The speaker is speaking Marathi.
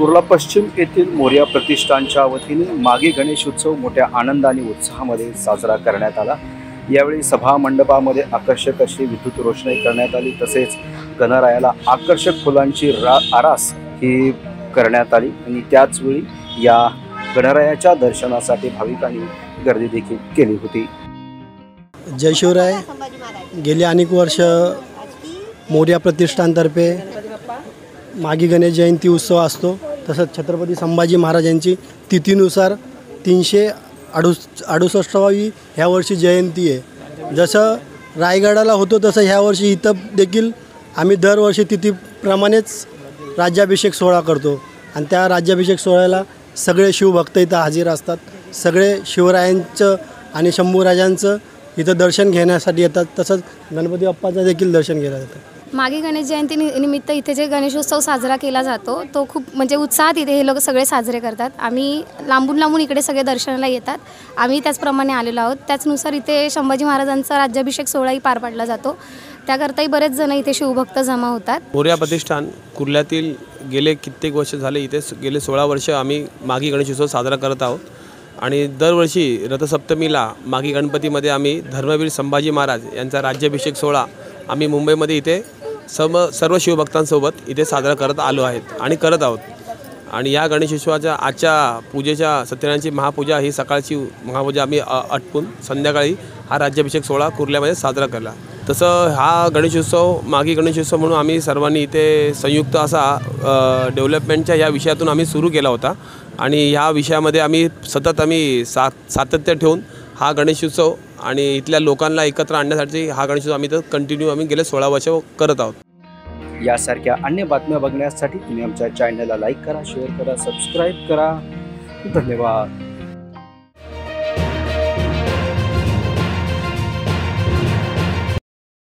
कुर्ला पश्चिम येथील मोरया प्रतिष्ठानच्या वतीने मागी गणेश उत्सव मोठ्या आनंद आणि उत्साहामध्ये साजरा करण्यात आला। यावेळी सभा मंडपामध्ये आकर्षक अशी विद्युत रोषणाई करण्यात आली, तसेच गणरायाला आकर्षक फुलांची आरास ही करण्यात आली आणि त्याच वेळी या गणरायाच्या दर्शनासाठी भाविकांनी गर्दी देखील केली होती। जय शिवराय। गेली अनेक वर्ष मोरया प्रतिष्ठानतर्फे मागी गणेश जयंती उत्सव असतो। तसंच छत्रपती संभाजी महाराजांची तिथीनुसार 368वी ह्या वर्षी जयंती आहे। जसं रायगडाला होतो तसं ह्या वर्षी इथं देखील आम्ही दरवर्षी तिथीप्रमाणेच राज्याभिषेक सोहळा करतो आणि त्या राज्याभिषेक सोहळ्याला सगळे शिवभक्त इथं हजर असतात। सगळे शिवरायांचं आणि शंभूराजांचं इथं दर्शन घेण्यासाठी येतात। तसंच गणपती बाप्पाचं देखील दर्शन घ्यायला येतात। मागी गणेश जयंती निमित्त इथे जे गणेशोत्सव साजरा केला जातो तो खूप म्हणजे उत्साहात इथे हे लोक सगळे साजरे करतात। आम्ही लांबून इकडे सगळे दर्शनाला येतात। आम्ही त्याचप्रमाणे आलेलो आहोत। त्याचनुसार इथे संभाजी महाराजांचा राज्याभिषेक सोहळाही पार पाडला जातो। त्याकरताही बरेच जण इथे शिवभक्त जमा होतात। मोरया प्रतिष्ठान कुर्ल्यातील गेले कित्येक वर्ष झाले इथे गेले 16 वर्ष आम्ही मागी गणेशोत्सव साजरा करत आहोत आणि दरवर्षी रथसप्तमीला मागी गणपतीमध्ये आम्ही धर्मवीर संभाजी महाराज यांचा राज्याभिषेक सोहळा आम्ही मुंबईमध्ये इथे सर्व शिवभक्तांसोबत इथे साजरा करत आलो आहेत आणि करत आहोत। आणि या गणेशोत्सवाच्या आजच्या पूजेच्या सत्यनारायणची महापूजा ही सकाळची महापूजा आम्ही आटपून संध्याकाळी हा राज्याभिषेक सोहळा कुर्ल्यामध्ये साजरा केला। तसं हा गणेशोत्सव मागी गणेशोत्सव म्हणून आम्ही सर्वांनी इथे संयुक्त असा डेव्हलपमेंटच्या या विषयातून आम्ही सुरू केला होता आणि ह्या विषयामध्ये आम्ही सतत सातत्य ठेवून हा गणेशोत्सव आणि इथल्या लोकांना एकत्र आणण्यासाठी हा गणेशोत्सव आम्ही तर कंटिन्यू गेले 16 वर्ष करत आहोत। यासारख्या अन्य बातम्या बघण्यासाठी तुम्ही आमच्या चॅनलला लाईक करा, शेअर करा, सबस्क्राईब करा। धन्यवाद।